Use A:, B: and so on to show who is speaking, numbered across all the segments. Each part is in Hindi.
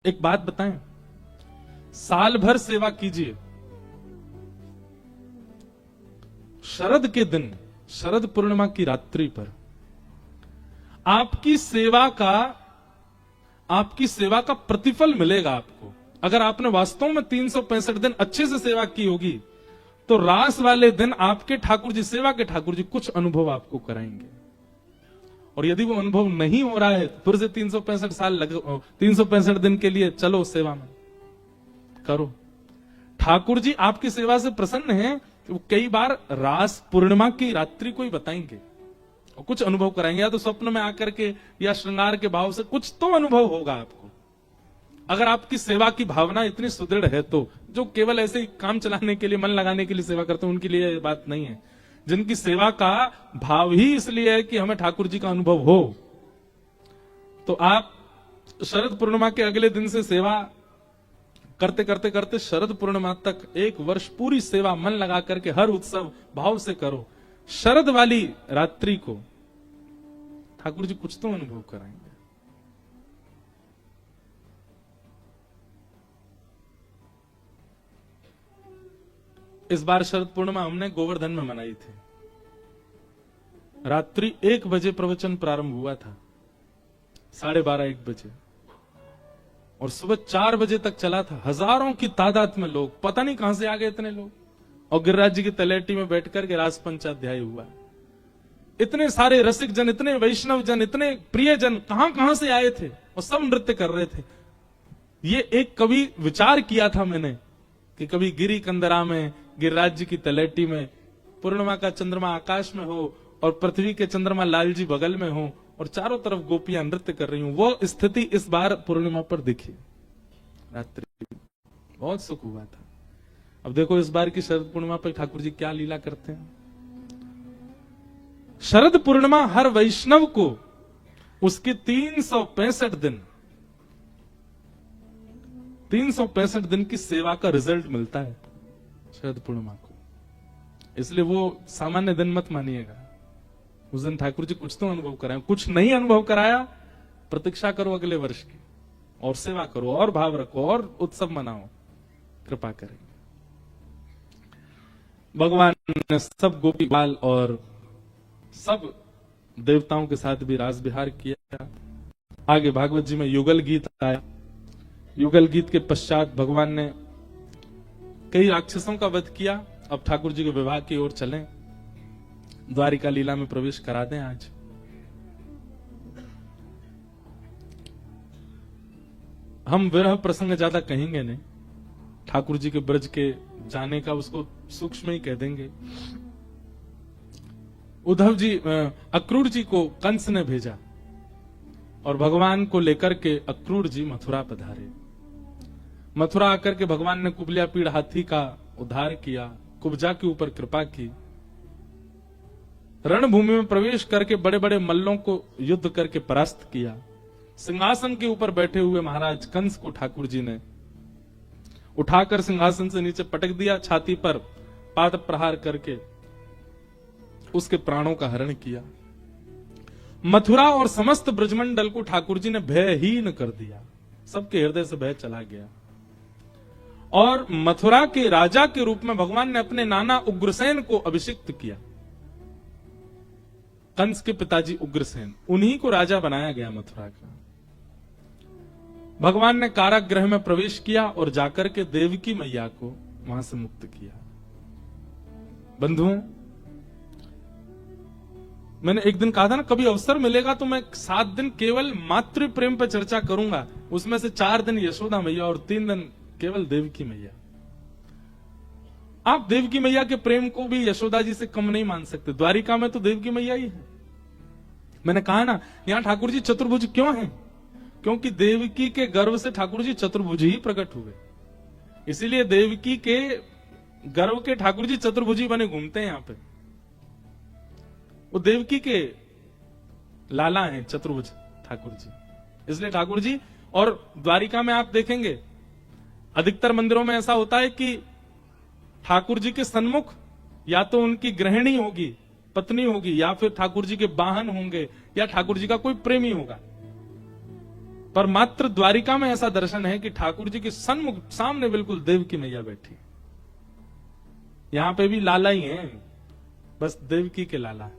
A: एक बात बताएं, साल भर सेवा कीजिए, शरद के दिन, शरद पूर्णिमा की रात्रि पर आपकी सेवा का प्रतिफल मिलेगा आपको। अगर आपने वास्तव में 365 दिन अच्छे से सेवा की होगी तो रास वाले दिन आपके ठाकुर जी, सेवा के ठाकुर जी कुछ अनुभव आपको कराएंगे। और यदि वो अनुभव नहीं हो रहा है, फिर से 365 दिन के लिए चलो सेवा में करो। ठाकुर जी आपकी सेवा से प्रसन्न हैं। वो कई बार रास पूर्णिमा की रात्रि को ही बताएंगे और कुछ अनुभव कराएंगे, या तो स्वप्न में आकर के या श्रृंगार के भाव से कुछ तो अनुभव होगा आपको। अगर आपकी सेवा की भावना इतनी सुदृढ़ है तो जो केवल ऐसे ही काम चलाने के लिए, मन लगाने के लिए सेवा करते हैं, उनके लिए ये बात नहीं है। जिनकी सेवा का भाव ही इसलिए है कि हमें ठाकुर जी का अनुभव हो, तो आप शरद पूर्णिमा के अगले दिन से सेवा करते करते करते शरद पूर्णिमा तक 1 वर्ष पूरी सेवा मन लगा करके हर उत्सव भाव से करो। शरद वाली रात्रि को ठाकुर जी कुछ तो अनुभव कराएंगे। इस बार शरद पूर्णिमा हमने गोवर्धन में मनाई थी। रात्रि 1 बजे प्रवचन प्रारंभ हुआ था, 12:30-1 बजे, और सुबह 4 बजे तक चला था। हजारों की तादाद में लोग, पता नहीं कहां से आ गए इतने लोग। और गिरिराज जी की तलेटी में बैठकर के रास पंचाध्याय हुआ। इतने सारे रसिक जन, इतने वैष्णव जन, इतने प्रिय जन कहां कहां से आए थे और सब नृत्य कर रहे थे। ये एक कभी विचार किया था मैंने कि कभी गिरी कंदरा में, गिरिराज जी की तलेटी में पूर्णिमा का चंद्रमा आकाश में हो और पृथ्वी के चंद्रमा लाल जी बगल में हो और चारों तरफ गोपियां नृत्य कर रही हूं। वो स्थिति इस बार पूर्णिमा पर दिखी रात्रि, बहुत सुख हुआ था। अब देखो इस बार की शरद पूर्णिमा पर ठाकुर जी क्या लीला करते हैं। शरद पूर्णिमा हर वैष्णव को उसके 365 दिन की सेवा का रिजल्ट मिलता है शरद पूर्णिमा को। इसलिए वो सामान्य दिन मत मानिएगा। उस दिन ठाकुर जी कुछ तो अनुभव कराए। कुछ नहीं अनुभव कराया, प्रतीक्षा करो अगले वर्ष की और सेवा करो और भाव रखो और उत्सव मनाओ, कृपा करेंगे। भगवान ने सब गोपी बाल और सब देवताओं के साथ भी रास विहार किया। आगे भागवत जी में युगल गीत आया। युगल गीत के पश्चात भगवान ने कई राक्षसों का वध किया। अब ठाकुर जी के विवाह की ओर चलें, द्वारिका लीला में प्रवेश करा दें। आज हम विरह प्रसंग ज्यादा कहेंगे नहीं, ठाकुर जी के ब्रज के जाने का उसको सूक्ष्म ही कह देंगे। उद्धव जी, अक्रूर जी को कंस ने भेजा और भगवान को लेकर के अक्रूर जी मथुरा पधारे। मथुरा आकर के भगवान ने कुबलिया पीड़ हाथी का उद्धार किया, कुब्जा के ऊपर कृपा की, रणभूमि में प्रवेश करके बड़े बड़े मल्लों को युद्ध करके परास्त किया। सिंहासन के ऊपर बैठे हुए महाराज कंस को ठाकुर जी ने उठाकर सिंहासन से नीचे पटक दिया, छाती पर पाद प्रहार करके उसके प्राणों का हरण किया। मथुरा और समस्त ब्रजमंडल को ठाकुर जी ने भयहीन कर दिया, सबके हृदय से भय चला गया। और मथुरा के राजा के रूप में भगवान ने अपने नाना उग्रसेन को अभिषिक्त किया। कंस के पिताजी उग्रसेन, उन्हीं को राजा बनाया गया मथुरा का। भगवान ने कारागृह में प्रवेश किया और जाकर के देवकी मैया को वहां से मुक्त किया। बंधुओं, मैंने एक दिन कहा था ना, कभी अवसर मिलेगा तो मैं 7 दिन केवल मातृ प्रेम पर चर्चा करूंगा। उसमें से 4 दिन यशोदा मैया और 3 दिन केवल देवकी मैया। आप देवकी मैया के प्रेम को भी यशोदा जी से कम नहीं मान सकते। द्वारिका में तो देवकी मैया ही है। मैंने कहा ना, यहां ठाकुर जी चतुर्भुज क्यों हैं? क्योंकि देवकी के गर्भ से ठाकुर जी चतुर्भुज ही प्रकट हुए। इसीलिए देवकी के गर्भ के ठाकुर जी चतुर्भुजी बने घूमते हैं यहां पे। वो देवकी के लाला हैं चतुर्भुज ठाकुर जी। इसलिए ठाकुर जी, और द्वारिका में आप देखेंगे अधिकतर मंदिरों में ऐसा होता है कि ठाकुर जी के सन्मुख या तो उनकी गृहिणी होगी, पत्नी होगी, या फिर ठाकुर जी के वाहन होंगे, या ठाकुर जी का कोई प्रेमी होगा। पर मात्र द्वारिका में ऐसा दर्शन है कि ठाकुर जी के सन्मुख सामने बिल्कुल देव की मैया बैठी। यहां पे भी लाला ही है, बस देवकी के लाला,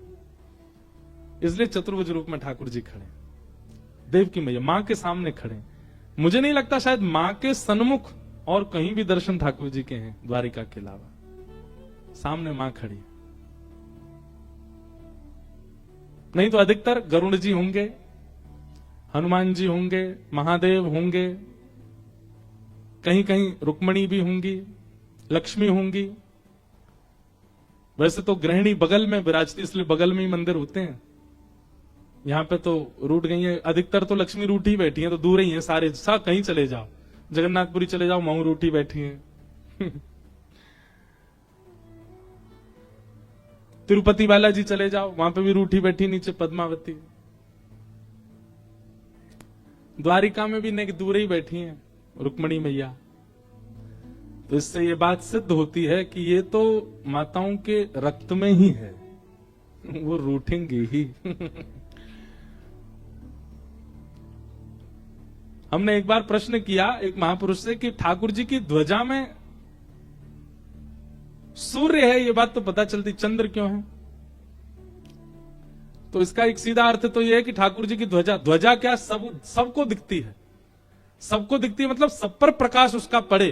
A: इसलिए चतुर्भुज रूप में ठाकुर जी खड़े, देव की मैया मां के सामने खड़े। मुझे नहीं लगता शायद मां के सन्मुख और कहीं भी दर्शन ठाकुर जी के हैं द्वारिका के अलावा। सामने मां खड़ी, नहीं तो अधिकतर गरुड़ जी होंगे, हनुमान जी होंगे, महादेव होंगे, कहीं कहीं रुक्मणी भी होंगी, लक्ष्मी होंगी। वैसे तो गृहिणी बगल में विराजती, इसलिए बगल में ही मंदिर होते हैं। यहां पे तो रूठ गई है, अधिकतर तो लक्ष्मी रूठी बैठी है, तो दूर ही है सारे, कहीं चले जाओ, जगन्नाथपुरी चले जाओ, महू रूठी बैठी है। तिरुपति बालाजी चले जाओ, वहां पे भी रूठी बैठी नीचे पद्मावती। द्वारिका में भी नेक दूर ही बैठी हैं रुक्मणी मैया। तो इससे ये बात सिद्ध होती है कि ये तो माताओं के रक्त में ही है, वो रूठेंगी ही। हमने एक बार प्रश्न किया एक महापुरुष से कि ठाकुर जी की ध्वजा में सूर्य है, ये बात तो पता चलती, चंद्र क्यों है? तो इसका एक सीधा अर्थ तो यह है कि ठाकुर जी की ध्वजा क्या सबको दिखती है, सबको दिखती है, मतलब सब पर प्रकाश उसका पड़े।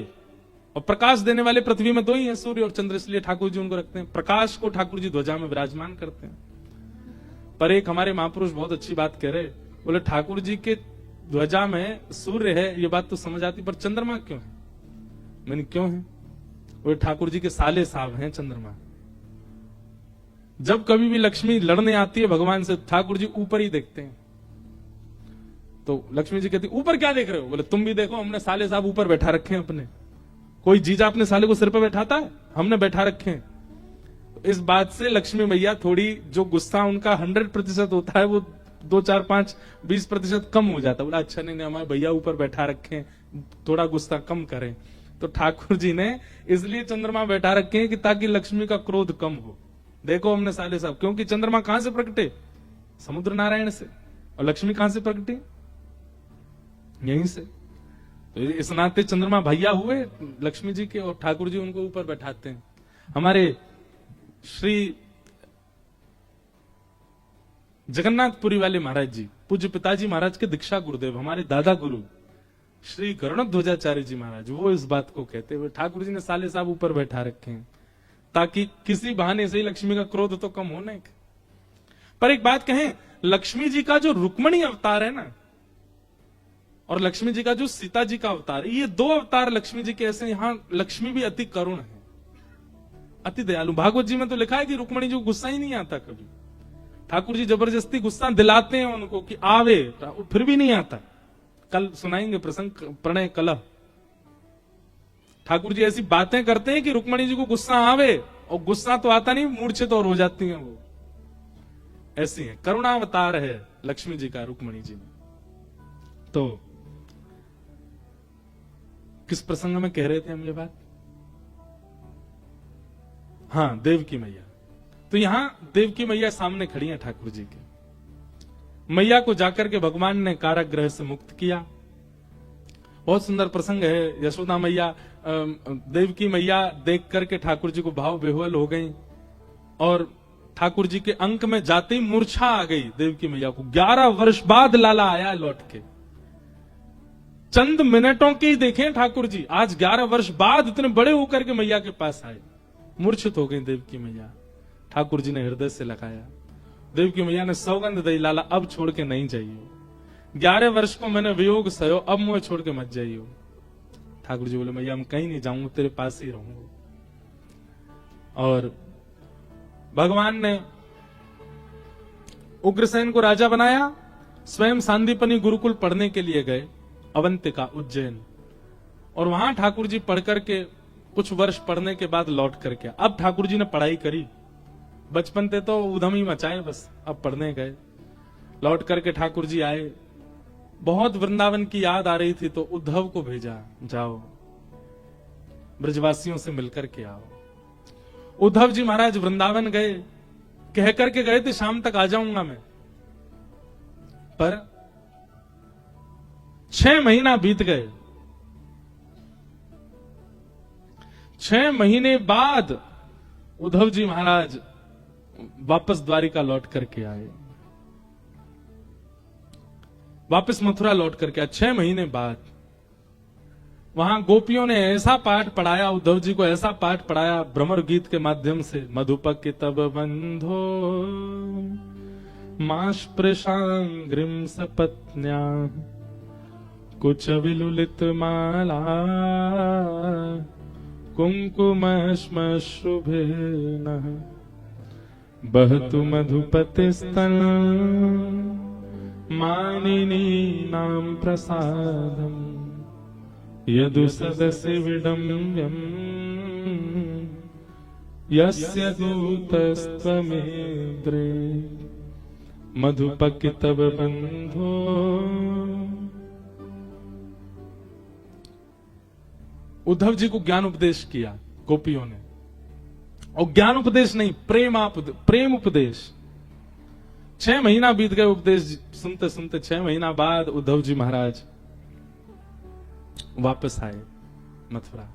A: और प्रकाश देने वाले पृथ्वी में दो ही हैं, सूर्य और चंद्र, इसलिए ठाकुर जी उनको रखते हैं, प्रकाश को ठाकुर जी ध्वजा में विराजमान करते हैं। पर एक हमारे महापुरुष बहुत अच्छी बात कह रहे, बोले ठाकुर जी के ध्वजा में सूर्य है, ये बात तो समझ आती, पर चंद्रमा क्यों है? मैंने क्यों है? वो ठाकुर जी के साले साहब हैं चंद्रमा। जब कभी भी लक्ष्मी लड़ने आती है भगवान से, ठाकुर जी ऊपर ही देखते हैं। तो लक्ष्मी जी कहती ऊपर क्या देख रहे हो? बोले तुम भी देखो, हमने साले साहब ऊपर बैठा रखे हैं अपने। कोई जीजा अपने साले को सिर पर बैठाता है? हमने बैठा रखे हैं। तो इस बात से लक्ष्मी मैया थोड़ी, जो गुस्सा उनका 100% होता है, वो 2, 4, 5, 20% कम हो जाता है। बोला अच्छा नहीं हमारे भैया ऊपर बैठा रखे हैं, थोड़ा गुस्सा कम करें। तो ठाकुर जी ने इसलिए चंद्रमा बैठा रखे हैं कि ताकि लक्ष्मी का क्रोध कम हो। देखो हमने साले साहब, क्योंकि चंद्रमा कहां से प्रकटे? समुद्र नारायण से। और लक्ष्मी कहां से प्रकटी? यहीं से। तो इस नाते चंद्रमा भैया हुए लक्ष्मी जी के, और ठाकुर जी उनको ऊपर बैठाते हैं। हमारे श्री जगन्नाथपुरी वाले महाराज जी, पूज्य पिताजी महाराज के दीक्षा गुरुदेव, हमारे दादा गुरु श्री गरुड़ध्वजाचार्य जी महाराज, वो इस बात को कहते हुए ठाकुर जी ने साले साहब ऊपर बैठा रखे हैं ताकि किसी बहाने से ही लक्ष्मी का क्रोध तो कम होने। पर एक बात कहें, लक्ष्मी जी का जो रुक्मणी अवतार है ना, और लक्ष्मी जी का जो सीता जी का अवतार है, ये 2 अवतार लक्ष्मी जी के ऐसे, यहां लक्ष्मी भी अति करुण है, अति दयालु। भागवत जी में तो लिखा है कि रुक्मणी जी को गुस्सा ही नहीं आता कभी। ठाकुर जी जबरदस्ती गुस्सा दिलाते हैं उनको कि आवे, फिर भी नहीं आता। कल सुनाएंगे प्रसंग प्रणय कलह। ठाकुर जी ऐसी बातें करते हैं कि रुक्मणी जी को गुस्सा आवे, और गुस्सा तो आता नहीं, मूर्छित और हो जाती हैं वो। ऐसी है, करुणावतार है लक्ष्मी जी का, रुक्मणी जी में। तो किस प्रसंग में कह रहे थे हम ये बात? हाँ, देव की मैया। तो यहां देव की मैया सामने खड़ी है ठाकुर जी के। मैया को जाकर के भगवान ने कारागृह से मुक्त किया। बहुत सुंदर प्रसंग है। यशोदा मैया, देव की मैया देख करके ठाकुर जी को भाव विह्वल हो गई, और ठाकुर जी के अंक में जाते ही मूर्छा आ गई देव की मैया को। 11 वर्ष बाद लाला आया लौट के। चंद मिनटों के ही देखे ठाकुर जी, आज 11 वर्ष बाद इतने बड़े होकर के मैया के पास आए। मूर्छित हो गई देव की मैया। ठाकुर जी ने हृदय से लगाया। देव की मैया ने सौगंध दी, लाला अब छोड़ के नहीं जाइयो, 11 वर्ष को मैंने वियोग सहो, अब मुझे छोड़ के मत जाइयो। ठाकुर जी बोले मैया हम कहीं नहीं जाऊंगा, तेरे पास ही रहूंगा। और भगवान ने उग्रसेन को राजा बनाया। स्वयं सांदीपनी गुरुकुल पढ़ने के लिए गए, अवंतिका उज्जैन, और वहां ठाकुर जी पढ़ करके कुछ वर्ष पढ़ने के बाद लौट करके, अब ठाकुर जी ने पढ़ाई करी। बचपन थे तो उधम ही मचाए बस, अब पढ़ने गए। लौट करके ठाकुर जी आए, बहुत वृंदावन की याद आ रही थी, तो उद्धव को भेजा, जाओ ब्रजवासियों से मिलकर के आओ। उद्धव जी महाराज वृंदावन गए, कह करके गए थे शाम तक आ जाऊंगा मैं, पर 6 महीना बीत गए। 6 महीने बाद उद्धव जी महाराज वापस द्वारिका लौट करके आए, वापस मथुरा लौट करके आए 6 महीने बाद। वहां गोपियों ने ऐसा पाठ पढ़ाया, उद्धव जी को ऐसा पाठ पढ़ाया भ्रमर गीत के माध्यम से, मधुपक तब बंधो माश प्रशांग्रिम सपत्न्या कुछ विलुलित माला कुंकुमश्मश्रुभेन बहतु मधुपतिस्तन मानिनी नाम प्रसादम यदु सदस्य विडम्यम यस्य दूतस्त्वमेद्रे मधुपकितव बंधो। उद्धव जी को ज्ञान उपदेश किया गोपियों ने, और ज्ञान उपदेश नहीं, प्रेम उपदेश। 6 महीना बीत गए उपदेश सुनते सुनते। 6 महीना बाद उद्धव जी महाराज वापस आए मथुरा।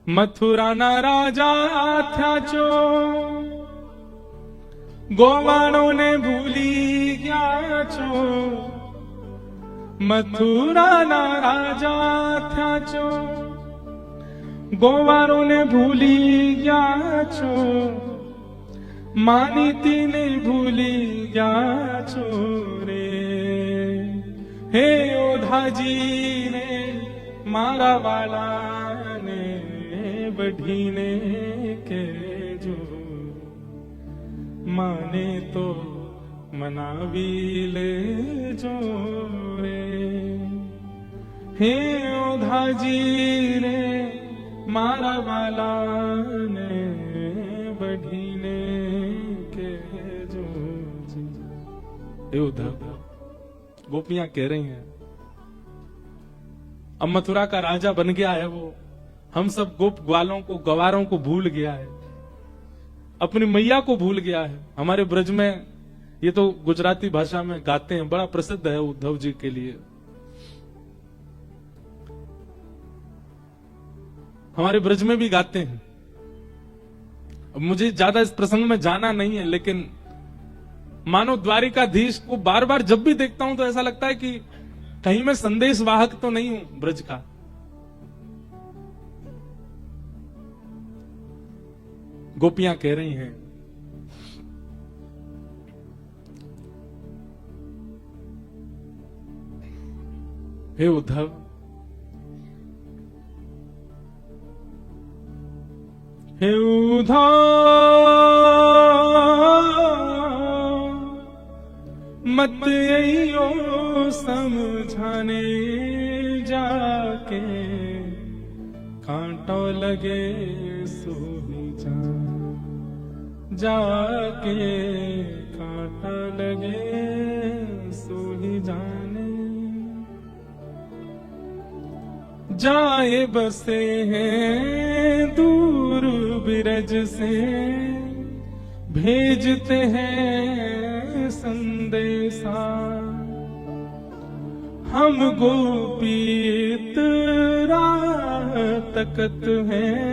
A: मथुरा ना राजा था चो गोवाणों ने भूली गया छो। मथुरा ना राजा था चो गोवारों ने भूली गया छो। मानीती ने भूली गया छो रे। हे ओधा जी ने मारा वाला ने बढ़ीने के जो माने तो मनावी ले जो रे। हे ओधा जी रे मारा वाला ने बढ़ीने के जो जी। हे उद्धव, गोपियां कह रही हैं अब मथुरा का राजा बन गया है वो, हम सब गोप ग्वालों को गवारों को भूल गया है, अपनी मैया को भूल गया है। हमारे ब्रज में ये तो गुजराती भाषा में गाते हैं, बड़ा प्रसिद्ध है उद्धव जी के लिए। हमारे ब्रज में भी गाते हैं। अब मुझे ज्यादा इस प्रसंग में जाना नहीं है, लेकिन मानो द्वारिकाधीश को बार बार जब भी देखता हूं तो ऐसा लगता है कि कहीं मैं संदेश वाहक तो नहीं हूं ब्रज का। गोपियां कह रही हैं हे उद्धव, हे उद्धव मत आइयो समझाने जाके, कांटो लगे सोही जा जाके, कांटा लगे सोही जाने। जाए बसे हैं दूर बिरज से, भेजते हैं संदेशा, हम गोपी इतरा तकत हैं,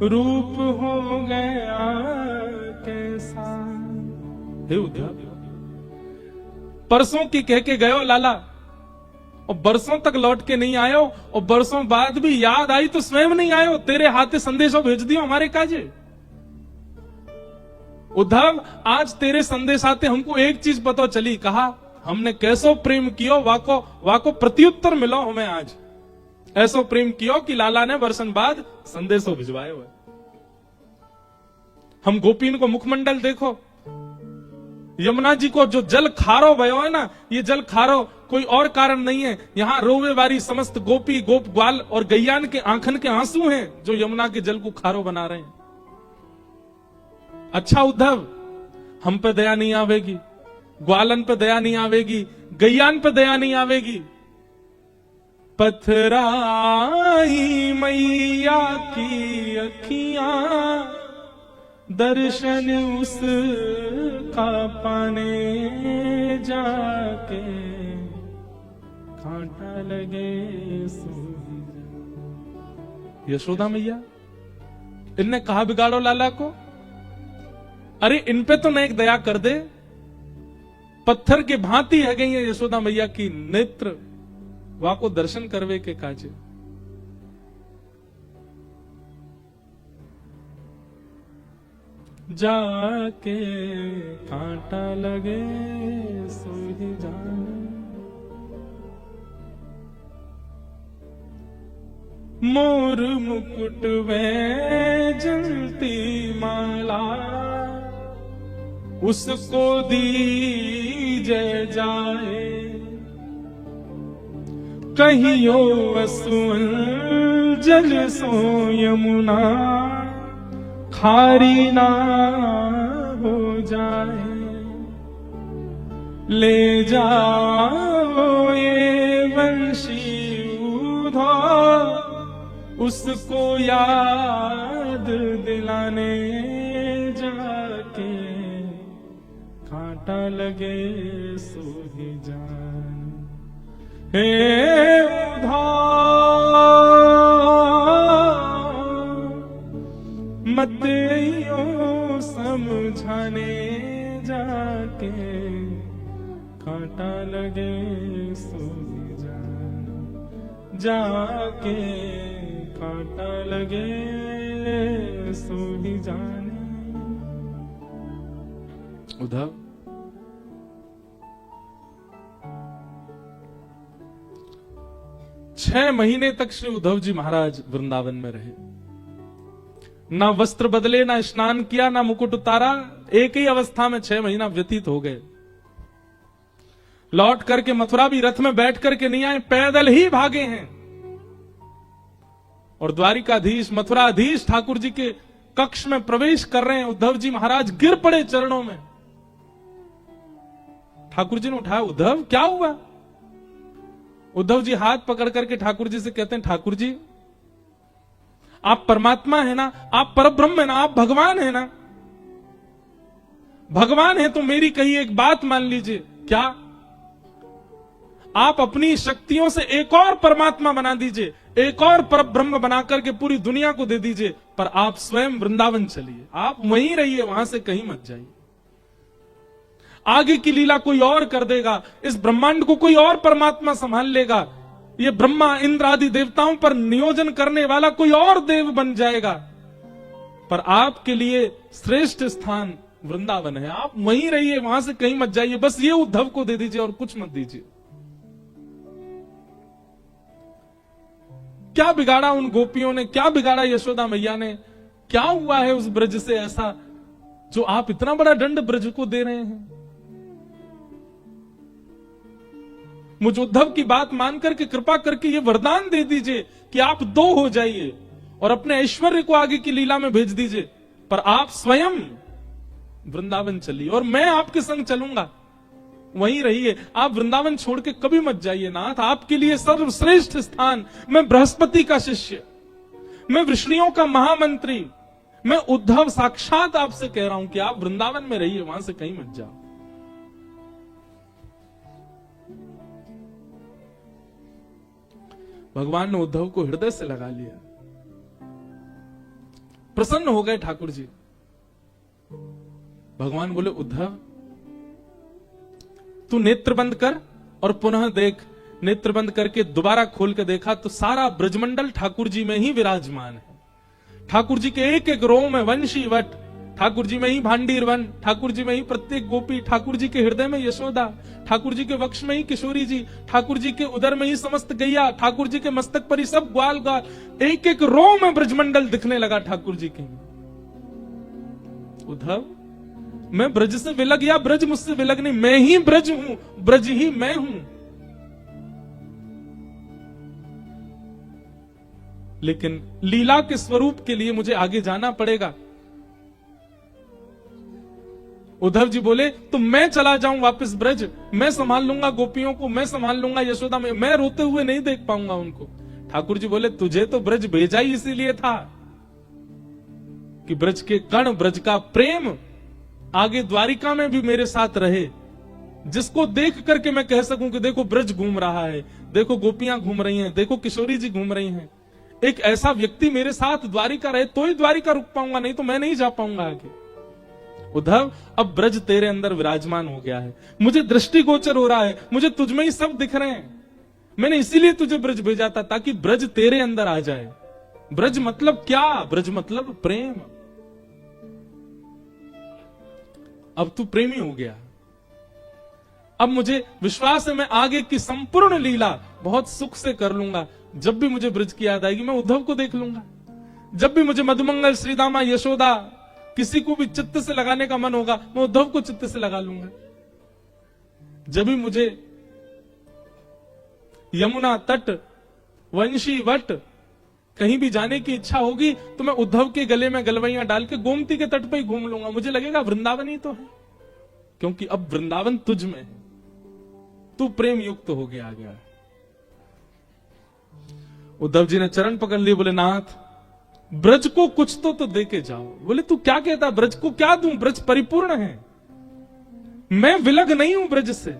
A: रूप हो गया कैसा। हे उद्धव, परसों की कह के गयो लाला, और बरसों तक लौट के नहीं आयो, और बरसों बाद भी याद आई तो स्वयं नहीं आयो, तेरे हाथे संदेशों भेज दियो हमारे काजे। उद्धव, आज तेरे संदेश आते हमको एक चीज पता चली, कहा हमने कैसो प्रेम कियो, वाको प्रत्युत्तर मिलो हमें आज। ऐसो प्रेम कियो कि लाला ने वर्षन बाद संदेशों भिजवाए हुए। हम गोपीन को मुखमंडल देखो, यमुना जी को जो जल खारो भयो है ना, ये जल खारो कोई और कारण नहीं है, यहाँ रोवे वाली समस्त गोपी गोप ग्वाल और गैयान के आंखन के आंसू हैं जो यमुना के जल को खारो बना रहे हैं। अच्छा उद्धव, हम पे दया नहीं आवेगी, ग्वालन पे दया नहीं आवेगी, गैयान पे दया नहीं आवेगी। पथराई मैया की अखियां दर्शन उसका पाने जाके कांटा लगे सूही जा। यशोदा मैया, इनने कहा बिगाड़ो लाला को, अरे इन पे तो नेक दया कर दे। पत्थर के भांति है गई है यशोदा मैया की नेत्र, वहां को दर्शन करवे के काजे। जाके कांटा लगे सोही जाने। मोर मुकुट में जलती माला, उसको दीजे जाए। कहियो असुअल जल सो यमुना, खारी ना हो जाए। ले जाओ ये वंशी उधो, उसको याद दिलाने जाके कांटा लगे सोही जान। हे उधो मत यो समझाने जाके कांटा लगे सोही जान। जाके कांटा लगे सोही जाने। उद्धव, छह महीने तक श्री उद्धव जी महाराज वृंदावन में रहे। ना वस्त्र बदले, ना स्नान किया, ना मुकुट उतारा। एक ही अवस्था में 6 महीना व्यतीत हो गए। लौट करके मथुरा भी रथ में बैठ करके नहीं आए, पैदल ही भागे हैं। और द्वारिकाधीश, मथुराधीश ठाकुर जी के कक्ष में प्रवेश कर रहे हैं। उद्धव जी महाराज गिर पड़े चरणों में। ठाकुर जी ने उठाया, उद्धव क्या हुआ? उद्धव जी हाथ पकड़ करके ठाकुर जी से कहते हैं, ठाकुर जी आप परमात्मा है ना, आप परब्रह्म है ना, आप भगवान है ना। भगवान है तो मेरी कही एक बात मान लीजिए। क्या? आप अपनी शक्तियों से एक और परमात्मा बना दीजिए, एक और परब्रह्म बना करके पूरी दुनिया को दे दीजिए, पर आप स्वयं वृंदावन चलिए, आप वहीं रहिए, वहां से कहीं मत जाइए। आगे की लीला कोई और कर देगा, इस ब्रह्मांड को कोई और परमात्मा संभाल लेगा। ये ब्रह्मा इंद्र आदि देवताओं पर नियोजन करने वाला कोई और देव बन जाएगा, पर आपके लिए श्रेष्ठ स्थान वृंदावन है, आप वहीं रहिए, वहां से कहीं मत जाइए। बस ये उद्धव को दे दीजिए और कुछ मत दीजिए। क्या बिगाड़ा उन गोपियों ने, क्या बिगाड़ा यशोदा मैया ने? क्या हुआ है उस ब्रज से ऐसा जो आप इतना बड़ा दंड ब्रज को दे रहे हैं? मुझ उद्धव की बात मान करके कृपा करके ये वरदान दे दीजिए कि आप 2 हो जाइए और अपने ऐश्वर्य को आगे की लीला में भेज दीजिए, पर आप स्वयं वृंदावन चलिए और मैं आपके संग चलूंगा, वहीं रहिए। आप वृंदावन छोड़ के कभी मत जाइए नाथ, आपके लिए सर्वश्रेष्ठ स्थान। मैं बृहस्पति का शिष्य, मैं ऋषियों का महामंत्री, मैं उद्धव साक्षात आपसे कह रहा हूं कि आप वृंदावन में रहिए, वहां से कहीं मत जाओ। भगवान ने उद्धव को हृदय से लगा लिया, प्रसन्न हो गए ठाकुर जी। भगवान बोले, उद्धव तू नेत्र बंद कर और पुनः देख। नेत्र बंद करके दोबारा खोल के देखा तो सारा ब्रजमंडल ठाकुर जी में ही विराजमान है। ठाकुर जी के एक एक रो में वंशी वट, ठाकुर जी में ही भांडीर वन, ठाकुर जी में ही प्रत्येक गोपी, ठाकुर जी के हृदय में यशोदा, ठाकुर जी के वक्ष में ही किशोरी जी, ठाकुर जी के उदर में ही समस्त गैया, ठाकुर जी के मस्तक पर ही सब ग्वाल ग्वाल। एक एक रो में ब्रजमंडल दिखने लगा ठाकुर जी के। उद्धव मैं ब्रज से विलग या ब्रज मुझसे विलग नहीं, मैं ही ब्रज हूं, ब्रज ही मैं हूं। लेकिन लीला के स्वरूप के लिए मुझे आगे जाना पड़ेगा। उद्धव जी बोले, तो मैं चला जाऊं वापस ब्रज, मैं संभाल लूंगा गोपियों को, मैं संभाल लूंगा यशोदा में, मैं रोते हुए नहीं देख पाऊंगा उनको। ठाकुर जी बोले, तुझे तो ब्रज भेजा ही इसीलिए था कि ब्रज के कण, ब्रज का प्रेम आगे द्वारिका में भी मेरे साथ रहे, जिसको देख करके मैं कह सकूं कि देखो ब्रज घूम रहा है, देखो गोपियां घूम रही हैं, देखो किशोरी जी घूम रही हैं। एक ऐसा व्यक्ति मेरे साथ द्वारिका रहे तो ही द्वारिका रुक पाऊंगा, नहीं तो मैं नहीं जा पाऊंगा आगे। उद्धव, अब ब्रज तेरे अंदर विराजमान हो गया है, मुझे दृष्टिगोचर हो रहा है, मुझे तुझमें ही सब दिख रहे हैं। मैंने इसीलिए तुझे ब्रज भेजा था ताकि ब्रज तेरे अंदर आ जाए। ब्रज मतलब क्या? ब्रज मतलब प्रेम। अब तू प्रेमी हो गया। अब मुझे विश्वास है मैं आगे की संपूर्ण लीला बहुत सुख से कर लूंगा। जब भी मुझे ब्रज की याद आएगी मैं उद्धव को देख लूंगा। जब भी मुझे मधुमंगल, श्रीदामा, यशोदा किसी को भी चित्त से लगाने का मन होगा मैं उद्धव को चित्त से लगा लूंगा। जब भी मुझे यमुना तट, वंशी वट कहीं भी जाने की इच्छा होगी तो मैं उद्धव के गले में गलवैया डाल के गोमती के तट पे ही घूम लूंगा। मुझे लगेगा वृंदावन ही तो है, क्योंकि अब वृंदावन तुझ में है, तू प्रेम युक्त हो गया। उद्धव जी ने चरण पकड़ लिए, बोले नाथ ब्रज को कुछ तो दे के जाओ। बोले तू क्या कहता, ब्रज को क्या दूं? ब्रज परिपूर्ण है, मैं विलग नहीं हूं ब्रज से।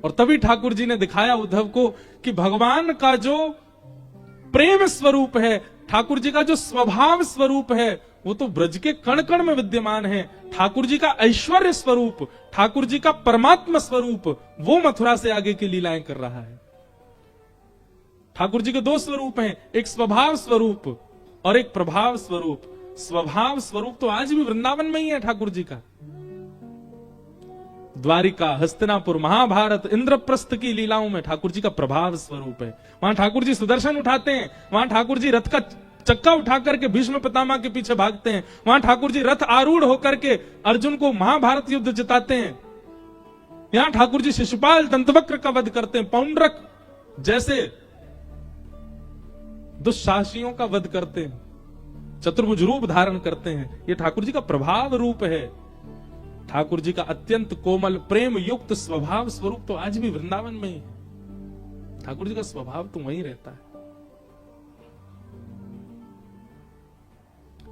A: और तभी ठाकुर जी ने दिखाया उद्धव को कि भगवान का जो प्रेम स्वरूप है, ठाकुर जी का जो स्वभाव स्वरूप है, वो तो ब्रज के कण कण में विद्यमान है। ठाकुर जी का ऐश्वर्य स्वरूप, ठाकुर जी का परमात्मा स्वरूप, वो मथुरा से आगे की लीलाएं कर रहा है। ठाकुर जी के दो स्वरूप हैं, एक स्वभाव स्वरूप और एक प्रभाव स्वरूप। स्वभाव स्वरूप तो आज भी वृंदावन में ही है ठाकुर जी का। द्वारिका, हस्तिनापुर, महाभारत, इंद्रप्रस्थ की लीलाओं में ठाकुर जी का प्रभाव स्वरूप है। वहां ठाकुर जी सुदर्शन उठाते हैं, वहां ठाकुर जी रथ का चक्का उठा करके भीष्म पितामह के पीछे भागते हैं, वहां ठाकुर जी रथ आरूढ़ होकर के अर्जुन को महाभारत युद्ध जिताते हैं। यहां ठाकुर जी शिशुपाल दंतवक्र का वध करते हैं, पौंड्रक जैसे दुष्साहसियों का वध करते हैं, चतुर्भुज रूप धारण करते हैं। ये ठाकुर जी का प्रभाव रूप है। ठाकुर जी का अत्यंत कोमल प्रेम युक्त स्वभाव स्वरूप तो आज भी वृंदावन में ही है। ठाकुर जी का स्वभाव तो वहीं रहता है।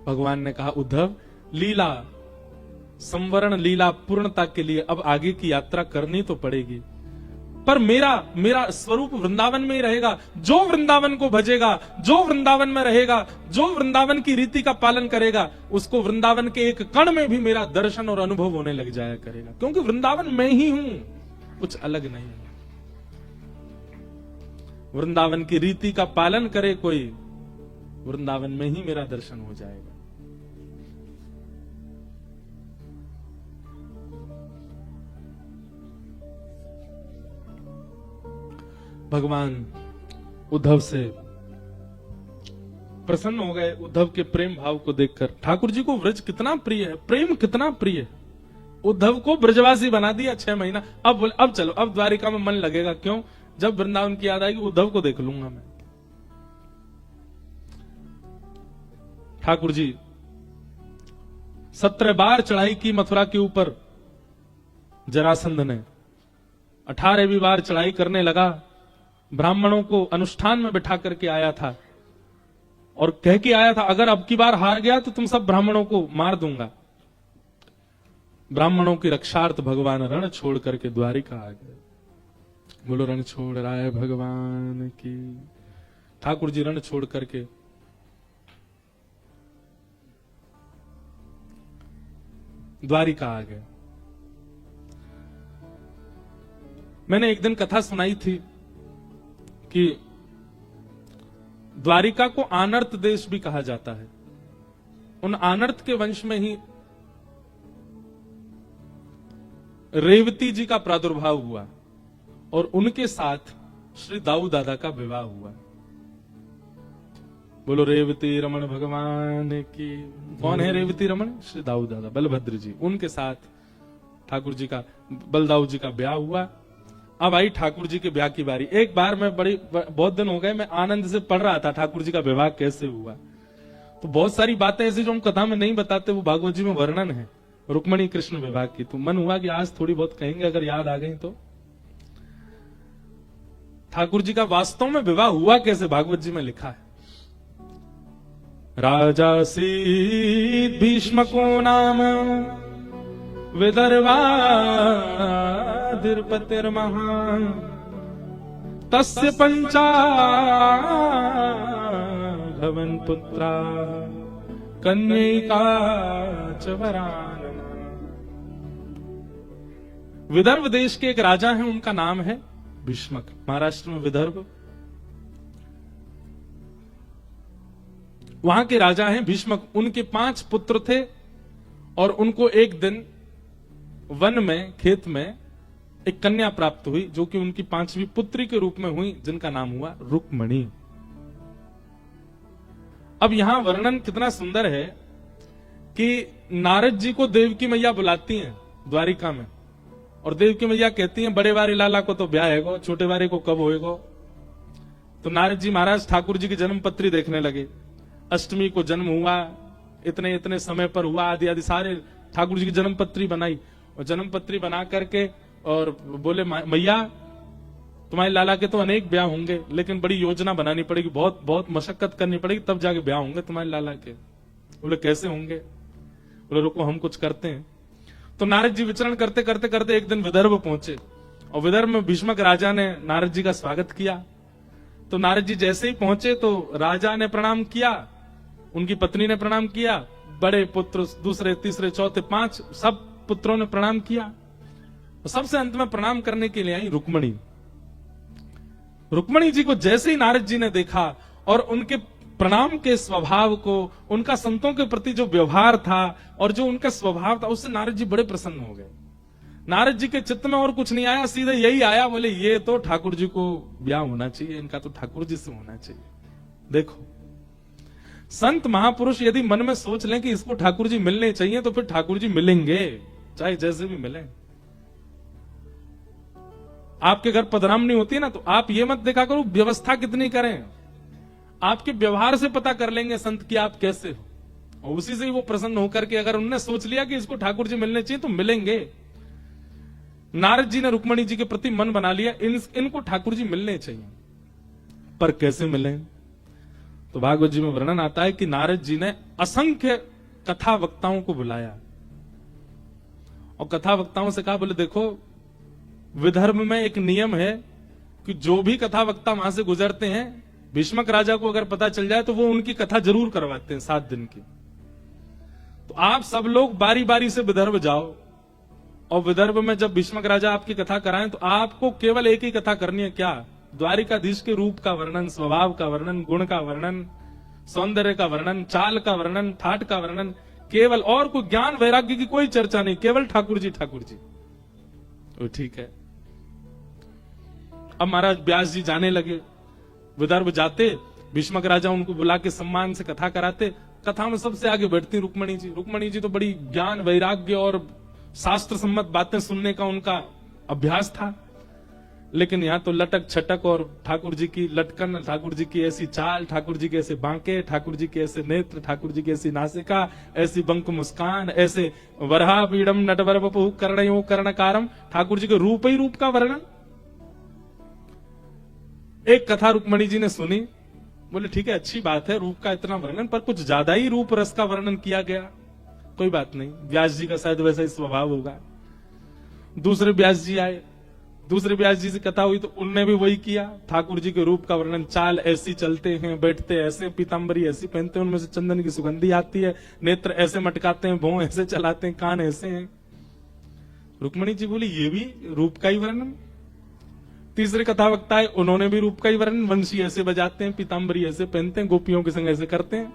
A: भगवान ने कहा उद्धव, लीला संवरण, लीला पूर्णता के लिए अब आगे की यात्रा करनी तो पड़ेगी, पर मेरा स्वरूप वृंदावन में ही रहेगा। जो वृंदावन को भजेगा, जो वृंदावन में रहेगा, जो वृंदावन की रीति का पालन करेगा, उसको वृंदावन के एक कण में भी मेरा दर्शन और अनुभव होने लग जाया करेगा, क्योंकि वृंदावन में ही हूं, कुछ अलग नहीं। वृंदावन की रीति का पालन करे कोई, वृंदावन में ही मेरा दर्शन हो जाएगा। भगवान उद्धव से प्रसन्न हो गए। उद्धव के प्रेम भाव को देखकर ठाकुर जी को व्रज कितना प्रिय है, प्रेम कितना प्रिय है। उद्धव को ब्रजवासी बना दिया 6 महीना। अब चलो, अब द्वारिका में मन लगेगा। क्यों? जब वृंदावन की याद आएगी उद्धव को देख लूंगा मैं। ठाकुर जी 17 बार चढ़ाई की मथुरा के ऊपर जरासंध ने, 18वीं बार चढ़ाई करने लगा। ब्राह्मणों को अनुष्ठान में बिठा करके आया था और कह के आया था अगर अब की बार हार गया तो तुम सब ब्राह्मणों को मार दूंगा। ब्राह्मणों की रक्षार्थ भगवान रण छोड़ करके द्वारिका आ गए। बोलो रण छोड़ रहा है भगवान की। ठाकुर जी रण छोड़ करके द्वारिका आ गए। मैंने एक दिन कथा सुनाई थी कि द्वारिका को आनर्त देश भी कहा जाता है। उन आनर्त के वंश में ही रेवती जी का प्रादुर्भाव हुआ और उनके साथ श्री दाऊ दादा का विवाह हुआ। बोलो रेवती रमन भगवान की। कौन है रेवती रमन? श्री दाऊ दादा बलभद्र जी। उनके साथ ठाकुर जी का, बलदाऊ जी का ब्याह हुआ। अब आई ठाकुर जी के ब्याह की बारी। एक बार मैं बहुत दिन हो गए, मैं आनंद से पढ़ रहा था ठाकुर जी का विवाह कैसे हुआ। तो बहुत सारी बातें ऐसी जो हम कथा में नहीं बताते, वो भागवत जी में वर्णन है रुक्मणी कृष्ण विवाह की। तो मन हुआ कि आज थोड़ी बहुत कहेंगे, अगर याद आ गई तो। ठाकुर जी का वास्तव में विवाह हुआ कैसे, भागवत जी में लिखा है। राजासीत् भीष्मको नाम विदर्भाधिपतिर्महान् तस्य पंचाभवन् पुत्रा कन्यैका च वरानना। विदर्भ देश के एक राजा हैं, उनका नाम है भीष्मक। महाराष्ट्र में विदर्भ, वहां के राजा हैं भीष्मक। उनके 5 पुत्र थे और उनको एक दिन वन में, खेत में एक कन्या प्राप्त हुई, जो कि उनकी 5वीं पुत्री के रूप में हुई, जिनका नाम हुआ रुक्मणी। अब यहां वर्णन कितना सुंदर है कि नारद जी को देवकी मैया बुलाती हैं द्वारिका में, और देवकी मैया कहती हैं बड़े वारे लाला को तो ब्याह है, छोटे वारे को कब होएगा। तो नारद जी महाराज ठाकुर जी की जन्म पत्री देखने लगे। अष्टमी को जन्म हुआ, इतने इतने समय पर हुआ, आदि आदि सारे ठाकुर जी की जन्म पत्री बनाई, और जन्म पत्री बना करके और बोले मैया तुम्हारे लाला के तो अनेक ब्याह होंगे, लेकिन बड़ी योजना बनानी पड़ेगी, बहुत बहुत मशक्कत करनी पड़ेगी, तब जाके ब्याह होंगे तुम्हारे लाला के। बोले कैसे होंगे? बोले रुको हम कुछ करते हैं। तो नारद जी विचरण करते करते करते एक दिन विदर्भ पहुंचे, और विदर्भ में भीष्मक राजा ने नारद जी का स्वागत किया। तो नारद जी जैसे ही पहुंचे तो राजा ने प्रणाम किया, उनकी पत्नी ने प्रणाम किया, बड़े पुत्र दूसरे तीसरे चौथे 5 सब पुत्रों ने प्रणाम किया। सबसे अंत में प्रणाम करने के लिए आई रुक्मणी। रुक्मणी जी को जैसे ही नारद जी ने देखा और उनके प्रणाम के स्वभाव को, उनका संतों के प्रति जो व्यवहार था और जो उनका स्वभाव था, उससे नारद जी बड़े प्रसन्न हो गए। नारद जी के चित्त में और कुछ नहीं आया, सीधे यही आया, बोले ये तो ठाकुर जी को ब्याह होना चाहिए, इनका तो ठाकुर जी से होना चाहिए। देखो संत महापुरुष यदि मन में सोच लें कि इसको ठाकुर जी मिलने चाहिए, तो फिर ठाकुर जी मिलेंगे, चाहे जैसे भी मिले। आपके घर पधरामनी होती है ना, तो आप ये मत देखा करो व्यवस्था कितनी करें, आपके व्यवहार से पता कर लेंगे संत कि आप कैसे हो, और उसी से ही वो प्रसन्न होकर के अगर उन्होंने सोच लिया कि इसको ठाकुर जी मिलने चाहिए तो मिलेंगे। नारद जी ने रुक्मणी जी के प्रति मन बना लिया, इनको ठाकुर जी मिलने चाहिए, पर कैसे मिले? तो भागवत जी में वर्णन आता है कि नारद जी ने असंख्य कथा वक्ताओं को बुलाया और कथा वक्ताओं से कहा, बोले देखो विदर्भ में एक नियम है कि जो भी कथा वक्ता वहां से गुजरते हैं, भीष्मक राजा को अगर पता चल जाए तो वो उनकी कथा जरूर करवाते हैं 7 दिन की। तो आप सब लोग बारी बारी से विदर्भ जाओ, और विदर्भ में जब भीष्मक राजा आपकी कथा कराएं तो आपको केवल एक ही कथा करनी है, क्या? द्वारिकाधीश के रूप का वर्णन, स्वभाव का वर्णन, गुण का वर्णन, सौंदर्य का वर्णन, चाल का वर्णन, ठाट का वर्णन, केवल, और कोई ज्ञान वैराग्य की कोई चर्चा नहीं, केवल ठाकुर जी ठाकुर जी। तो ठीक है। अब महाराज व्यास जी जाने लगे, विदर्भ जाते, भीष्मक राजा उनको बुला के सम्मान से कथा कराते। कथा में सबसे आगे बैठती रुक्मणी जी। रुक्मणी जी तो बड़ी ज्ञान वैराग्य और शास्त्र सम्मत बातें सुनने का उनका अभ्यास था, लेकिन यहाँ तो लटक छटक और ठाकुर जी की लटकन, ठाकुर जी की ऐसी चाल, ठाकुर जी के ऐसे बांके, ठाकुर जी के ऐसे नेत्र, ठाकुर जी की ऐसी नासिका, ऐसी बंक मुस्कान, ऐसे वरहा पीड़म नटवर बपु कर्णयो कर्णकारम, ठाकुर जी के रूप ही रूप का वर्णन। एक कथा रुक्मणी जी ने सुनी, बोले ठीक है अच्छी बात है रूप का इतना वर्णन, पर कुछ ज्यादा ही रूप रस का वर्णन किया गया। कोई बात नहीं, व्यास जी का शायद वैसा ही स्वभाव होगा। दूसरे व्यास जी आए, दूसरे व्यास जी से कथा हुई तो उनने भी वही किया, ठाकुर जी के रूप का वर्णन, चाल ऐसी चलते हैं, बैठते ऐसे, पीतांबरी ऐसी पहनते हैं, उनमें से चंदन की सुगंधी आती है, नेत्र ऐसे मटकाते हैं, भौं ऐसे चलाते हैं, कान ऐसे हैं। रुक्मणी जी बोली ये भी रूप का ही वर्णन। तीसरे कथा वक्ता है, उन्होंने भी रूप का ही वर्णन, वंशी ऐसे बजाते हैं, पीतांबरी ऐसे पहनते हैं, गोपियों के संग ऐसे करते हैं।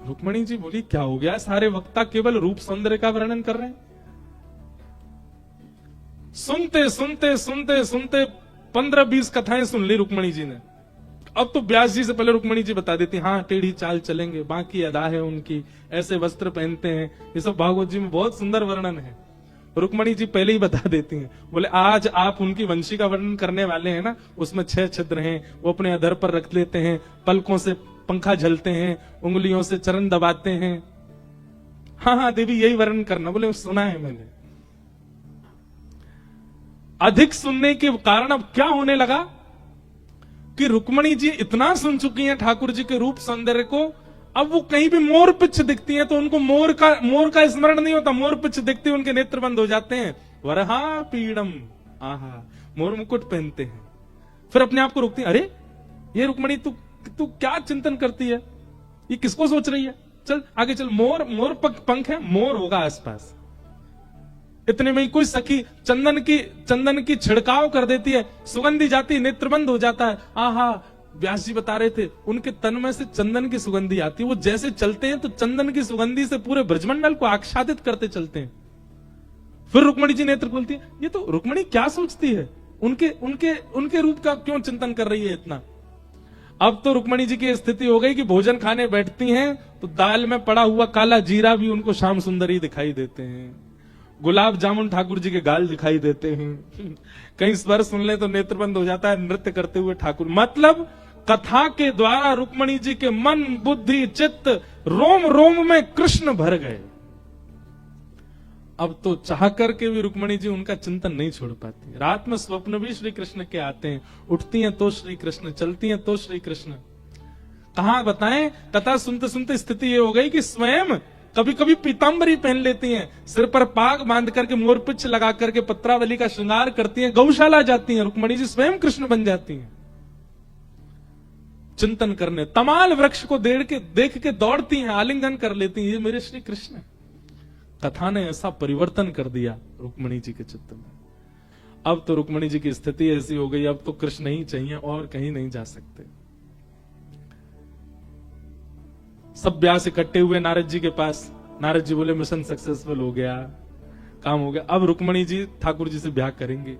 A: रुक्मणी जी बोली क्या हो गया, सारे वक्ता केवल रूप सौंदर्य का वर्णन कर रहे हैं। सुनते सुनते सुनते सुनते 15-20 कथाएं सुन ली रुक्मणी जी ने। अब तो व्यास जी से पहले रुक्मणी जी बता देती, हाँ टेढ़ी चाल चलेंगे, बाकी अदा है उनकी, ऐसे वस्त्र पहनते हैं, ये सब भागवत जी में बहुत सुंदर वर्णन है। रुक्मणी जी पहले ही बता देती हैं, बोले आज आप उनकी वंशी का वर्णन करने वाले हैं ना, उसमें 6 छिद्र हैं, वो अपने अधर पर रख लेते हैं, पलकों से पंखा झलते हैं, उंगलियों से चरण दबाते हैं। हाँ हाँ देवी यही वर्णन करना। बोले सुना है मैंने। अधिक सुनने के कारण अब क्या होने लगा कि रुक्मणी जी इतना सुन चुकी हैं ठाकुर जी के रूप सौंदर्य को, अब वो कहीं भी मोर पिच्छ दिखती हैं तो उनको मोर का स्मरण नहीं होता, मोर पिच्छ दिखती है उनके नेत्र बंद हो जाते हैं। वरहा पीड़म, आहा, मोर मुकुट पहनते हैं। फिर अपने आप को रोकती है, अरे ये रुक्मणी तू क्या चिंतन करती है, ये किसको सोच रही है, चल आगे चल। मोर पंख है, मोर होगा आसपास। इतने में ही कोई सखी चंदन की छिड़काव कर देती है, सुगंधी जाती, नेत्र बंद हो जाता है। आहा, व्यास जी बता रहे थे उनके तन में से चंदन की सुगंधी आती है, वो जैसे चलते हैं तो चंदन की सुगंधी से पूरे ब्रजमंडल को आच्छादित करते चलते हैं। फिर रुक्मणी जी नेत्र खोलती है, ये तो रुक्मणी क्या सोचती है, उनके रूप का क्यों चिंतन कर रही है इतना। अब तो रुक्मणी जी की स्थिति हो गई कि भोजन खाने बैठती हैं तो दाल में पड़ा हुआ काला जीरा भी उनको श्याम सुंदरी दिखाई देते हैं, गुलाब जामुन ठाकुर जी के गाल दिखाई देते हैं, कहीं स्वर सुन ले तो नेत्र बंद हो जाता है नृत्य करते हुए ठाकुर। मतलब कथा के द्वारा रुक्मणी जी के मन, बुद्धि, चित्त, रोम रोम में कृष्ण भर गए। अब तो चाह करके भी रुक्मणी जी उनका चिंतन नहीं छोड़ पाती। रात में स्वप्न भी श्री कृष्ण के आते हैं, उठती हैं तो श्री कृष्ण, चलती हैं तो श्री कृष्ण। कहां बताएं, कथा सुनते सुनते स्थिति ये हो गई कि स्वयं कभी कभी पीतांबरी पहन लेती हैं, सिर पर पाग बांध करके मोरपिच्छ लगा करके पत्रावली का श्रृंगार करती हैं, गौशाला जाती हैं, रुक्मणी जी स्वयं कृष्ण बन जाती हैं। चिंतन करने तमाल वृक्ष को देख के दौड़ती हैं, आलिंगन कर लेती हैं, ये मेरे श्री कृष्ण। कथा ने ऐसा परिवर्तन कर दिया रुक्मणी जी के चित्त में। अब तो रुक्मणी जी की स्थिति ऐसी हो गई, अब तो कृष्ण ही चाहिए और कहीं नहीं जा सकते। सब व्यास इकट्ठे हुए नारद जी के पास। नारद जी बोले मिशन सक्सेसफुल हो गया, काम हो गया, अब रुक्मणी जी ठाकुर जी से ब्याह करेंगे।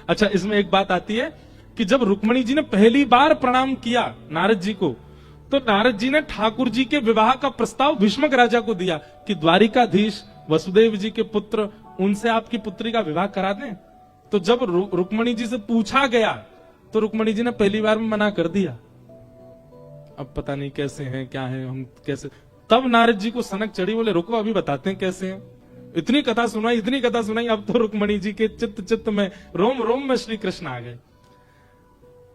A: अच्छा, इसमें एक बात आती है कि जब रुक्मणी जी ने पहली बार प्रणाम किया नारद जी को, तो नारद जी ने ठाकुर जी के विवाह का प्रस्ताव भीष्मक राजा को दिया कि द्वारिकाधीश वसुदेव जी के पुत्र, उनसे आपकी पुत्री का विवाह करा दें। तो जब रुक्मणी जी से पूछा गया तो रुक्मणी जी ने पहली बार में मना कर दिया। अब पता नहीं कैसे हैं, क्या है, हम कैसे। तब नारद जी को सनक चढ़ी, बोले रुको अभी बताते हैं कैसे हैं। इतनी कथा सुनाई, अब तो रुक्मणी जी के चित्त में, रोम रोम में श्री कृष्ण आ गए।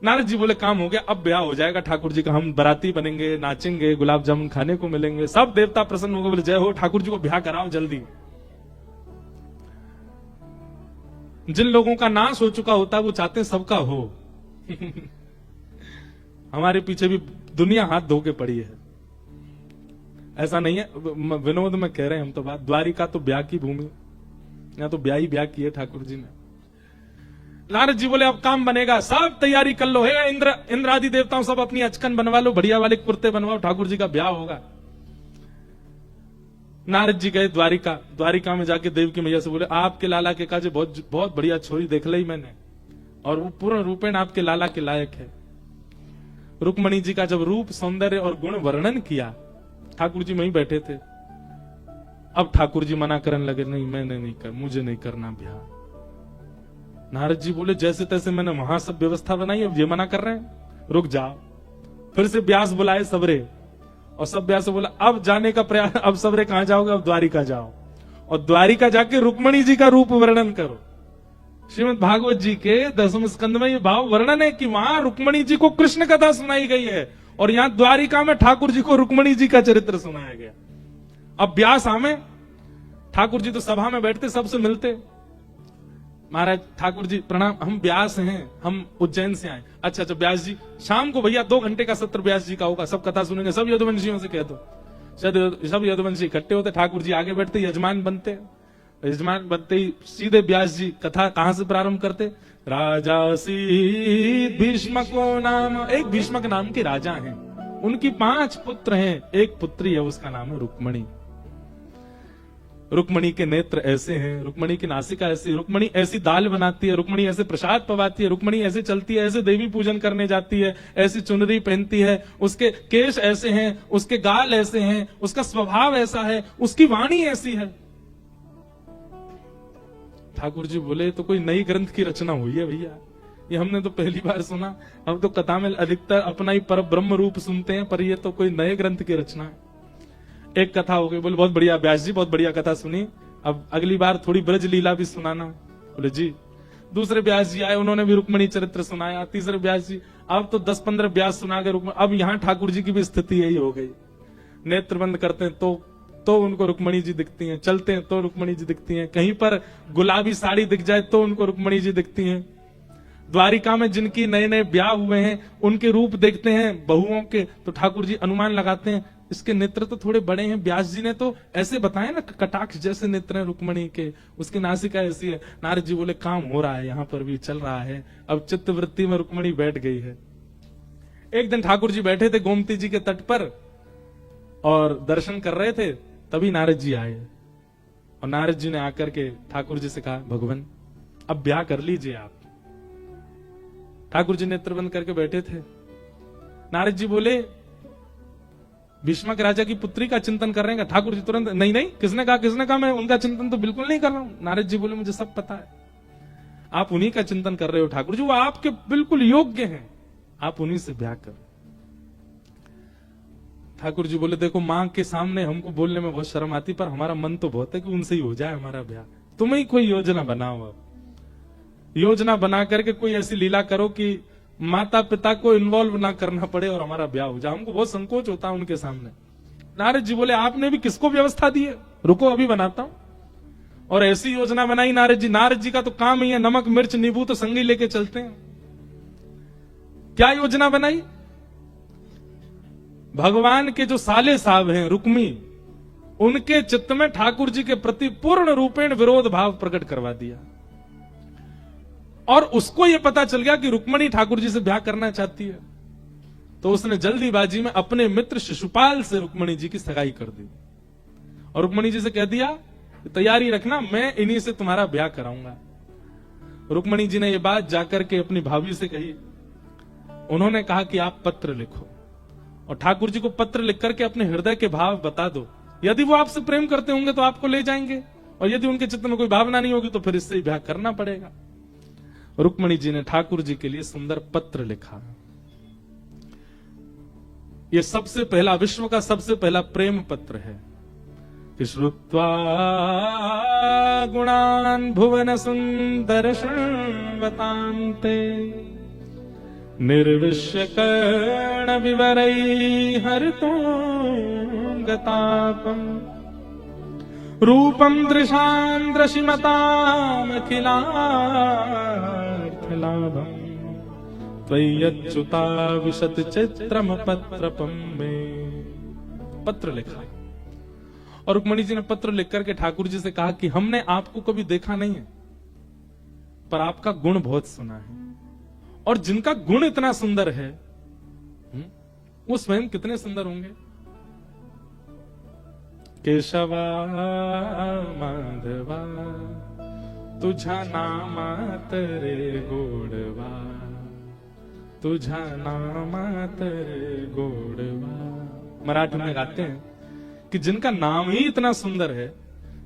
A: नारद जी बोले काम हो गया, अब ब्याह हो जाएगा ठाकुर जी का, हम बराती बनेंगे, नाचेंगे, गुलाब जामुन खाने को मिलेंगे, सब देवता प्रसन्न हो गए, बोले जय हो, ठाकुर जी को ब्याह कराओ जल्दी। जिन लोगों का नाश हो चुका होता है वो चाहते हैं सबका हो। हमारे पीछे भी दुनिया हाथ धो के पड़ी है, ऐसा नहीं है, विनोद में कह रहे हैं हम तो बात। द्वारिका तो ब्याह की भूमि, यहाँ तो ब्याह ही ब्याह की है ठाकुर जी ने। नारद जी बोले अब काम बनेगा, सब तैयारी कर लो, हे इंद्र आदि देवताओं सब अपनी अचकन बनवा लो, बढ़िया वाले कुर्ते बनवाओ, ठाकुर जी का ब्याह होगा। नारद जी गए द्वारिका में जाके देव की मैया से बोले आपके लाला के काजे बहुत बढ़िया छोरी देख ली मैंने, और वो पूर्ण रूपेण आपके लाला के लायक है। रुक्मणी जी का जब रूप, सौंदर्य और गुण वर्णन किया, ठाकुर जी वहीं बैठे थे। अब ठाकुर जी मना करने लगे, नहीं मैंने नहीं कर, मुझे नहीं करना ब्याह। नारद जी बोले जैसे तैसे मैंने वहां सब व्यवस्था बनाई, अब ये मना कर रहे हैं, रुक जाओ। फिर से व्यास बुलाए सबरे, और सब व्यास बोला अब जाने का प्रयास, अब सबरे कहां जाओगे, अब द्वारिका जाओ, और द्वारिका जाके रुक्मणी जी का रूप वर्णन करो। श्रीमद् भागवत जी के 10वें स्कंद में ये भाव वर्णन है कि वहां रुक्मणी जी को कृष्ण कथा सुनाई गई है, और यहां द्वारिका में ठाकुर जी को रुक्मणी जी का चरित्र सुनाया गया। अब व्यास आमे, ठाकुर जी तो सभा में बैठते, सबसे मिलते, महाराज ठाकुर जी प्रणाम, हम व्यास हैं, हम उज्जैन से आए। अच्छा व्यास जी, शाम को भैया 2 घंटे का सत्र व्यास जी का होगा, सब कथा सुनेंगे, सब यदुवंशियों से कह दो। सब यदुवंशी इकट्ठे होते, ठाकुर जी आगे बैठते, यजमान बनते, यजमान बनते ही सीधे व्यास जी कथा कहां से प्रारंभ करते, राजा सी भीष्मको नाम, एक भीष्मक नाम के राजा हैं, उनकी 5 पुत्र हैं, एक पुत्री है, उसका नाम है रुक्मणी। रुक्मणी के नेत्र ऐसे हैं, रुक्मणी की नासिका ऐसी, रुक्मणी ऐसी दाल बनाती है, रुक्मणी ऐसे प्रसाद पवाती है, रुक्मणी ऐसे चलती है, ऐसे देवी पूजन करने जाती है, ऐसी चुनरी पहनती है, उसके केश ऐसे हैं, उसके गाल ऐसे हैं, उसका स्वभाव ऐसा है, उसकी वाणी ऐसी है। ठाकुर जी बोले तो कोई नई ग्रंथ की रचना हुई है भैया, ये हमने तो पहली बार सुना, हम तो कथा में अधिकतर अपना ही पर ब्रह्म रूप सुनते हैं, पर ये तो कोई नए ग्रंथ की रचना है। एक कथा हो गई, बोले बहुत बढ़िया व्यास जी, बहुत बढ़िया कथा सुनी, अब अगली बार थोड़ी ब्रज लीला भी सुनाना। बोले जी। दूसरे व्यास जी आए, उन्होंने भी रुक्मणी चरित्र सुनाया। तीसरे व्यास जी, अब तो 10-15 व्यास सुना गए रुक्मणी। अब यहाँ ठाकुर जी की भी स्थिति यही हो गई। नेत्र बंद करते हैं तो उनको रुक्मणी जी दिखती हैं, चलते हैं तो रुक्मणी जी दिखती हैं, कहीं पर गुलाबी साड़ी दिख जाए तो उनको रुक्मणी जी दिखती हैं। द्वारिका में जिनकी नए नए ब्याह हुए हैं उनके रूप देखते हैं बहुओं के, तो ठाकुर जी अनुमान लगाते हैं इसके नेत्र तो थोड़े बड़े हैं। व्यास जी ने तो ऐसे बताया ना, कटाक्ष जैसे नेत्र हैं रुक्मणी के, उसकी नासिका ऐसी है। नारद जी बोले काम हो रहा है, यहां पर भी चल रहा है। अब चित्तवृत्ति में रुक्मणी बैठ गई है। एक दिन ठाकुर जी बैठे थे गोमती जी के तट पर और दर्शन कर रहे थे, तभी नारद जी आए और नारद जी ने आकर के ठाकुर जी से कहा, भगवान अब ब्याह कर लीजिए आप। ठाकुर जी नेत्र बंद करके बैठे थे। नारद जी बोले, भीष्मक राजा की पुत्री का चिंतन कर रहे हैं। ठाकुर जी तुरंत, नहीं नहीं, किसने कहा मैं उनका चिंतन तो बिल्कुल नहीं कर रहा हूं। नारद जी बोले, मुझे सब पता है, आप उन्हीं का चिंतन कर रहे हो ठाकुर जी, वो आपके बिल्कुल योग्य हैं, आप उन्हीं से ब्याह करो। ठाकुर जी बोले, देखो मां के सामने हमको बोलने में बहुत शर्म आती, पर हमारा मन तो बहुत है कि उनसे ही हो जाए हमारा ब्याह। तुम ही कोई योजना बनाओ, अब योजना बना करके कोई ऐसी लीला करो कि माता पिता को इन्वॉल्व ना करना पड़े और हमारा ब्याह हो जाए। हमको बहुत संकोच होता है उनके सामने। नारद जी बोले, आपने भी किसको व्यवस्था दी है, रुको अभी बनाता हूं। और ऐसी योजना बनाई नारद जी। नारद जी का तो काम ही है, नमक मिर्च नींबू तो संगी लेके चलते हैं। क्या योजना बनाई? भगवान के जो साले साहब हैं रुक्मी, उनके चित्त में ठाकुर जी के प्रति पूर्ण रूपेण विरोध भाव प्रकट करवा दिया। और उसको यह पता चल गया कि रुक्मणी ठाकुर जी से ब्याह करना चाहती है, तो उसने जल्दीबाजी में अपने मित्र शिशुपाल से रुक्मणी जी की सगाई कर दी और रुक्मणी जी से कह दिया, तैयारी रखना, मैं इन्हीं से तुम्हारा ब्याह कराऊंगा। रुक्मणी जी ने यह बात जाकर के अपनी भाभी से कही। उन्होंने कहा कि आप पत्र लिखो और ठाकुर जी को पत्र लिख करके अपने हृदय के भाव बता दो। यदि वो आपसे प्रेम करते होंगे तो आपको ले जाएंगे, और यदि उनके चित्त में कोई भावना नहीं होगी तो फिर इससे ही ब्याह करना पड़ेगा। रुक्मणी जी ने ठाकुर जी के लिए सुंदर पत्र लिखा। ये सबसे पहला, विश्व का सबसे पहला प्रेम पत्र है कि श्रुत्वा गुणान भुवन सुंदर शृण्वतान्ते निर्विश्य कर्ण विवरै हरितो गतापम रूपम दृशान दृशिमतामखिलार्थलाभम त्वय्यच्युता विशत चित्रम पत्रपम में। पत्र लिखा और रुक्मणी जी ने पत्र लिख करके ठाकुर जी से कहा कि हमने आपको कभी देखा नहीं है, पर आपका गुण बहुत सुना है, और जिनका गुण इतना सुंदर है वो स्वयं कितने सुंदर होंगे। केशवा माधवा तुझा नामात रे गोडवा, तुझा नामात रे गोडवा। मराठी में गाते हैं कि जिनका नाम ही इतना सुंदर है,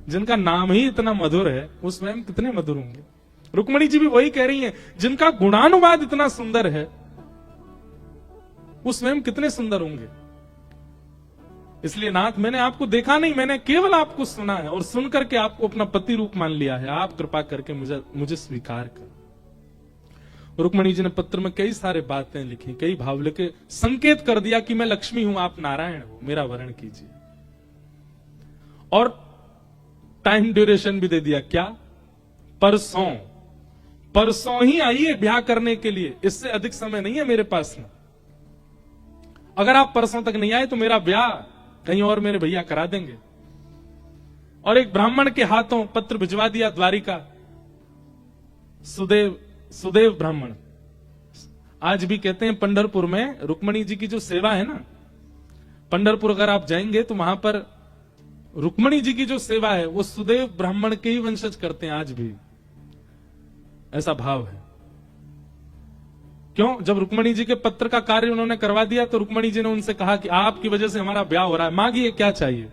A: जिनका नाम ही इतना मधुर है, वो स्वयं कितने मधुर होंगे। रुक्मणी जी भी वही कह रही हैं, जिनका गुणानुवाद इतना सुंदर है वो स्वयं कितने सुंदर होंगे। इसलिए नाथ, मैंने आपको देखा नहीं, मैंने केवल आपको सुना है और सुन करके आपको अपना पति रूप मान लिया है। आप कृपा करके मुझे स्वीकार कर। रुक्मणी जी ने पत्र में कई सारे बातें लिखी, कई भाव लिखे, संकेत कर दिया कि मैं लक्ष्मी हूं, आप नारायण हो, मेरा वर्ण कीजिए। और टाइम ड्यूरेशन भी दे दिया, क्या? परसों ही आइए ब्याह करने के लिए, इससे अधिक समय नहीं है मेरे पास में। अगर आप परसों तक नहीं आए तो मेरा ब्याह कहीं और मेरे भैया करा देंगे। और एक ब्राह्मण के हाथों पत्र भिजवा दिया द्वारिका, सुदेव ब्राह्मण। आज भी कहते हैं पंढरपुर में रुक्मणी जी की जो सेवा है ना, पंढरपुर अगर आप जाएंगे तो वहां पर रुक्मणी जी की जो सेवा है वो सुदेव ब्राह्मण के ही वंशज करते हैं आज भी, ऐसा भाव है। क्यों? जब रुक्मणी जी के पत्र का कार्य उन्होंने करवा दिया तो रुक्मणी जी ने उनसे कहा कि आपकी वजह से हमारा ब्याह हो रहा है, मांगिए क्या चाहिए।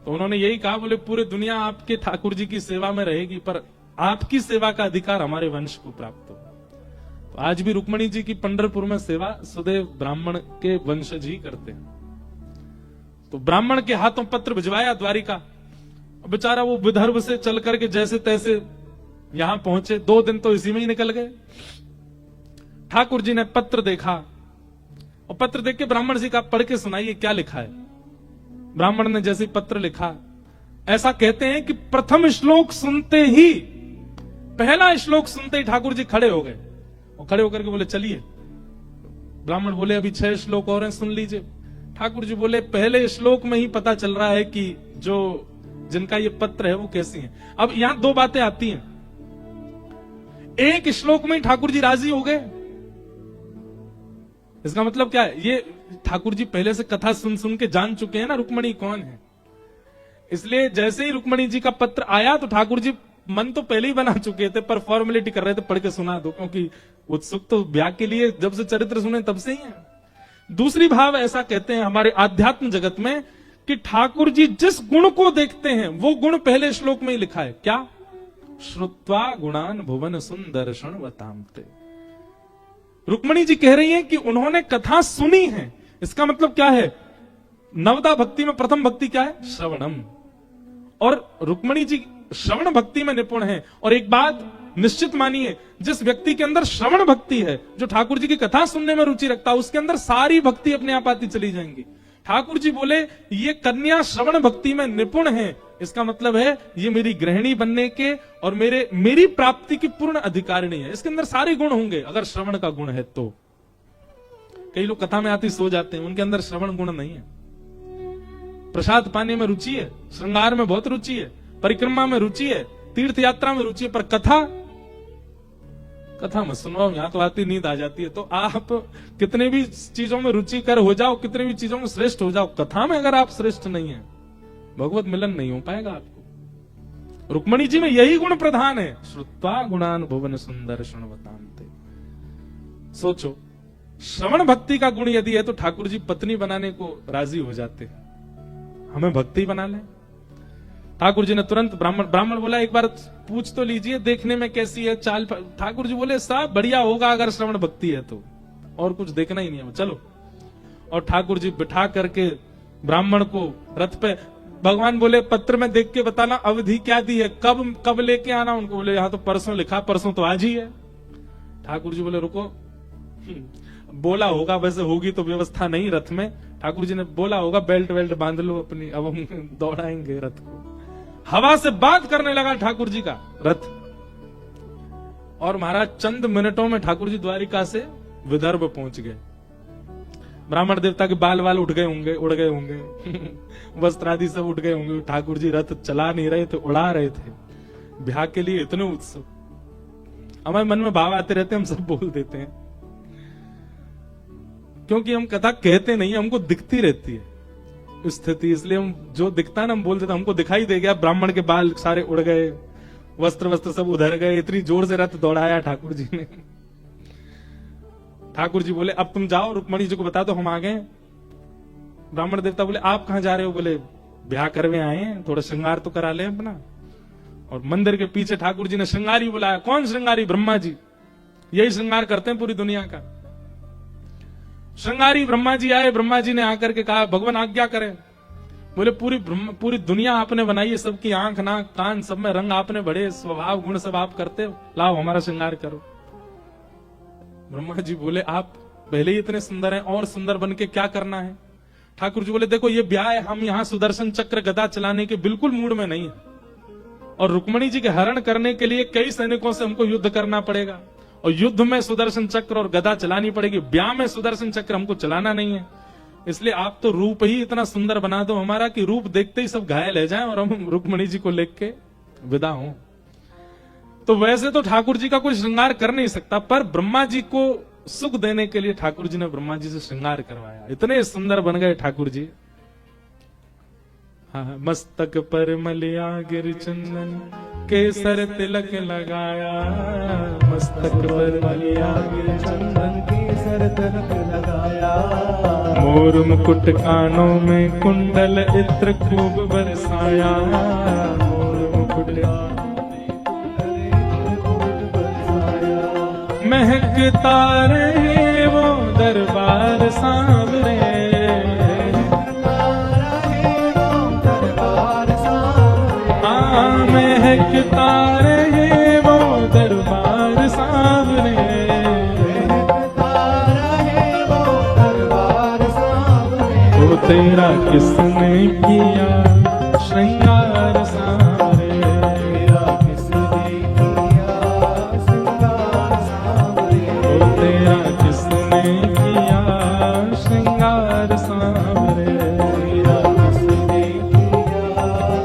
A: तो उन्होंने यही कहा, बोले पूरी दुनिया आपके ठाकुर जी की सेवा में रहेगी, पर आपकी सेवा का अधिकार हमारे वंश को प्राप्त हो। तो आज भी रुक्मणी जी की पंढरपुर में सेवा सुदेव ब्राह्मण के वंशज ही करते हैं। तो ब्राह्मण के हाथों पत्र भिजवाया द्वारिका। बेचारा वो विदर्भ से चल करके जैसे तैसे यहां पहुंचे, 2 दिन तो इसी में ही निकल गए। ठाकुर जी ने पत्र देखा और पत्र देख के ब्राह्मण जी का पढ़ के सुनाइए क्या लिखा है। ब्राह्मण ने जैसे पत्र लिखा, ऐसा कहते हैं कि प्रथम श्लोक सुनते ही, पहला श्लोक सुनते ही ठाकुर जी खड़े हो गए और खड़े होकर के बोले चलिए। ब्राह्मण बोले अभी 6 श्लोक और हैं, सुन लीजिए। ठाकुर जी बोले पहले श्लोक में ही पता चल रहा है कि जो जिनका ये पत्र है वो कैसी है। अब यहां 2 बातें आती हैं। एक श्लोक में ही ठाकुर जी राजी हो गए, इसका मतलब क्या है? ये ठाकुर जी पहले से कथा सुन सुन के जान चुके हैं ना रुक्मणी कौन है। इसलिए जैसे ही रुक्मणी जी का पत्र आया तो ठाकुर जी मन तो पहले ही बना चुके थे, पर फॉर्मेलिटी कर रहे थे, पढ़ के सुना दो, क्योंकि उत्सुक तो ब्याह के लिए जब से चरित्र सुने तब से ही है। दूसरी भाव ऐसा कहते हैं हमारे आध्यात्म जगत में कि ठाकुर जी जिस गुण को देखते हैं वो गुण पहले श्लोक में ही लिखा है। क्या? श्रुत्वा गुणान भुवन सुंदर शृण्वताम्ते। रुक्मणी जी कह रही हैं कि उन्होंने कथा सुनी है। इसका मतलब क्या है? नवदा भक्ति में प्रथम भक्ति क्या है? श्रवणम। और रुक्मणी जी श्रवण भक्ति में निपुण है। और एक बात निश्चित मानिए, जिस व्यक्ति के अंदर श्रवण भक्ति है, जो ठाकुर जी की कथा सुनने में रुचि रखता है, उसके अंदर सारी भक्ति अपने आप आती चली जाएंगी। ठाकुर जी बोले ये कन्या श्रवण भक्ति में निपुण है, इसका मतलब है ये मेरी गृहिणी बनने के और मेरी प्राप्ति की पूर्ण अधिकारिणी है। इसके अंदर सारे गुण होंगे अगर श्रवण का गुण है तो। कई लोग कथा में आते सो जाते हैं, उनके अंदर श्रवण गुण नहीं है। प्रसाद पाने में रुचि है, श्रृंगार में बहुत रुचि है, परिक्रमा में रुचि है, तीर्थ यात्रा में रुचि है, पर कथा में सुनवाओ, यहां तो आती नींद आ जाती है। तो आप कितने भी चीजों में रुचिकर हो जाओ, कितने भी चीजों में श्रेष्ठ हो जाओ, कथा में अगर आप श्रेष्ठ नहीं है, भगवत मिलन नहीं हो पाएगा आपको। रुक्मणी जी में यही गुण प्रधान है। श्रुत्वा गुणान भुवन सुंदर शृण्वताम्ते। सोचो, श्रवण भक्ति का गुण यदि है तो ठाकुर जी पत्नी बनाने को राजी हो जाते हैं। हमें भक्ति बना ले। ठाकुर जी ने तुरंत ब्राह्मण बोला एक बार पूछ तो लीजिए देखने में कैसी है चाल। ठाकुर जी बोले सब बढ़िया होगा अगर श्रवण भक्ति है तो, और कुछ देखना ही नहीं है, चलो। और ठाकुर जी बिठा करके ब्राह्मण को रथ पे, भगवान बोले पत्र में देख के बताना अवधि क्या दी है, कब लेके आना। उनको बोले यहाँ तो परसों लिखा, परसों तो आज ही है। ठाकुर जी बोले रुको, बोला होगा, वैसे होगी तो व्यवस्था नहीं रथ में। ठाकुर जी ने बोला होगा बेल्ट वेल्ट बांध लो अपनी, अब हम दौड़ाएंगे रथ को। हवा से बात करने लगा ठाकुर जी का रथ, और महाराज चंद मिनटों में ठाकुर जी द्वारिका से विदर्भ पहुंच गए। ब्राह्मण देवता के बाल उड़ गए होंगे वस्त्र आदि सब उठ गए होंगे। ठाकुर जी रथ चला नहीं रहे थे, उड़ा रहे थे। ब्याह के लिए इतने उत्सुक, हमारे मन में भाव आते रहते, हम सब बोल देते हैं, क्योंकि हम कथा कहते नहीं, हमको दिखती रहती है स्थिति, इसलिए हम जो दिखता है ना हम बोल देते। हमको दिखाई दे गया ब्राह्मण के बाल सारे उड़ गए, वस्त्र सब उधर गए, इतनी जोर से रथ दौड़ाया ठाकुर जी ने। ठाकुर जी बोले अब तुम जाओ, रुक्मणी जी को बता दो हम आ गए। ब्राह्मण देवता बोले आप कहां जा रहे हो? बोले ब्याह करवे आए हैं, थोड़ा श्रृंगार तो करा ले अपना। और मंदिर के पीछे ठाकुर जी ने श्रृंगारी बुलाया। कौन श्रृंगारी? ब्रह्मा जी, यही श्रृंगार करते हैं पूरी दुनिया का। श्रृंगारी ब्रह्मा जी आए। ब्रह्मा जी ने आकर के कहा भगवान आज्ञा करें। बोले पूरी दुनिया आपने बनाई है, सबकी आंख नाक कान सब में रंग आपने बड़े, स्वभाव गुण सब आप करते हो, लाओ हमारा श्रृंगार करो। ब्रह्मा जी बोले आप पहले ही इतने सुंदर हैं, और सुंदर बन के क्या करना है? ठाकुर जी बोले देखो ये ब्याह है, हम यहाँ सुदर्शन चक्र गदा चलाने के बिल्कुल मूड में नहीं है, और रुक्मणी जी के हरण करने के लिए कई सैनिकों से हमको युद्ध करना पड़ेगा, और युद्ध में सुदर्शन चक्र और गदा चलानी पड़ेगी। ब्याह में सुदर्शन चक्र हमको चलाना नहीं है, इसलिए आप तो रूप ही इतना सुंदर बना दो हमारा कि रूप देखते ही सब घायल हो जाएं और हम रुक्मणी जी को लेके विदा हों। तो वैसे तो ठाकुर जी का कोई श्रृंगार कर नहीं सकता, पर ब्रह्मा जी को सुख देने के लिए ठाकुर जी ने ब्रह्मा जी से श्रृंगार करवाया। इतने सुंदर बन गए ठाकुर जी। हाँ, मस्तक पर मलिया गिर चंदन, केसर तिलक लगाया। मस्तक पर मलिया गिर चंदन, केसर तिलक लगाया। मोर मुकुट कानों में कुंडल इत्र खूब बरसाया। मोर मुकुट महकता रहे वो दरबार सांवरे। महकता रहे वो दरबार सांवरे। वो तेरा किसने किया श्रृंगार सारे,
B: तेरा किसने किया श्रृंगार सांवरे,
A: ओ तेरा किसने किया श्रृंगार सांवरे।
B: तेरा किसने किया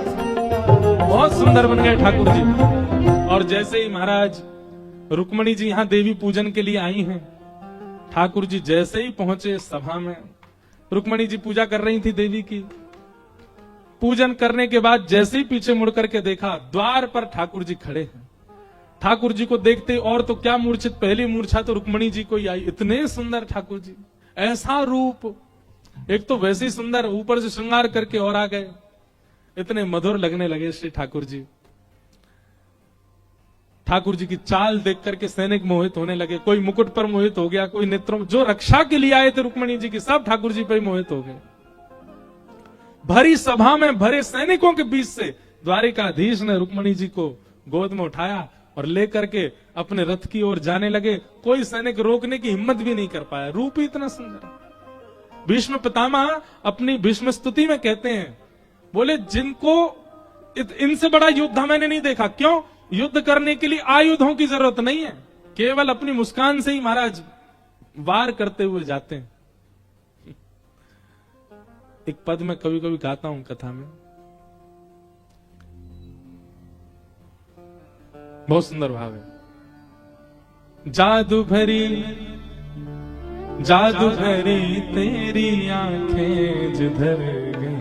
B: श्रृंगार।
A: बहुत सुंदर बन गए ठाकुर जी। और जैसे ही महाराज रुक्मणी जी यहाँ देवी पूजन के लिए आई हैं, ठाकुर जी जैसे ही पहुंचे सभा में, रुक्मणी जी पूजा कर रही थी देवी की। पूजन करने के बाद जैसे ही पीछे मुड़ करके देखा, द्वार पर ठाकुर जी खड़े हैं। ठाकुर जी को देखते और तो क्या मूर्छित, पहली मूर्छा तो रुक्मणी जी को ही आई। इतने सुंदर ठाकुर जी, ऐसा रूप, एक तो वैसे ही सुंदर, ऊपर से श्रृंगार करके और आ गए। इतने मधुर लगने लगे श्री ठाकुर जी। ठाकुर जी की चाल देख करके सैनिक मोहित होने लगे। कोई मुकुट पर मोहित हो गया, कोई नेत्रों, जो रक्षा के लिए आए थे रुक्मणी जी की, सब ठाकुर जी पर ही मोहित हो गए। भरी सभा में भरे सैनिकों के बीच से द्वारिकाधीश ने रुक्मणी जी को गोद में उठाया और लेकर के अपने रथ की ओर जाने लगे। कोई सैनिक रोकने की हिम्मत भी नहीं कर पाया, रूप ही इतना सुंदर। भीष्म पितामह अपनी भीष्म स्तुति में कहते हैं, बोले जिनको इनसे बड़ा योद्धा मैंने नहीं देखा। क्यों? युद्ध करने के लिए आयुधों की जरूरत नहीं है, केवल अपनी मुस्कान से ही महाराज वार करते हुए जाते हैं। एक पद में कभी कभी गाता हूं कथा में, बहुत सुंदर भाव है। जादू भरी तेरी आंखें जिधर गई,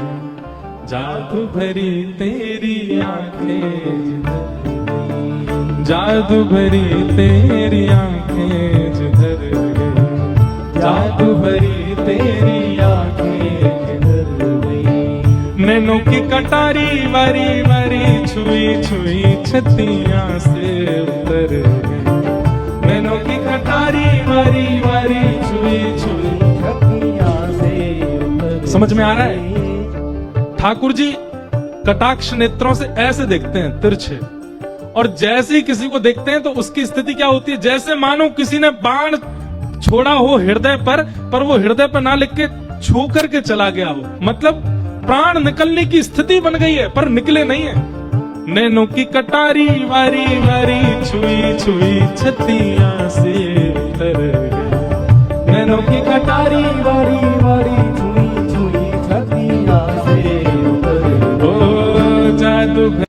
A: जादू भरी तेरी आंखें जिधर, जादू भरी तेरी आंखें जिधर गई, जादू भरी तेरी आंखें जिधर गई। नैनों की कटारी वारी वारी छुई छुई छतियां से उतर गई, नैनों की कटारी वारी वारी छुई छुई
B: छतियां से उतर।
A: समझ में आ रहा है? ठाकुर जी कटाक्ष नेत्रों से ऐसे देखते हैं, तिरछे, और जैसे ही किसी को देखते हैं तो उसकी स्थिति क्या होती है, जैसे मानो किसी ने बाण छोड़ा हो हृदय पर वो हृदय पर ना लिख के छू करके चला गया हो। मतलब प्राण निकलने की स्थिति बन गई है, पर निकले नहीं है। नैनों की कटारी वारी वारी छुई छुई छतियां से उतर गई, नैनों की कटारी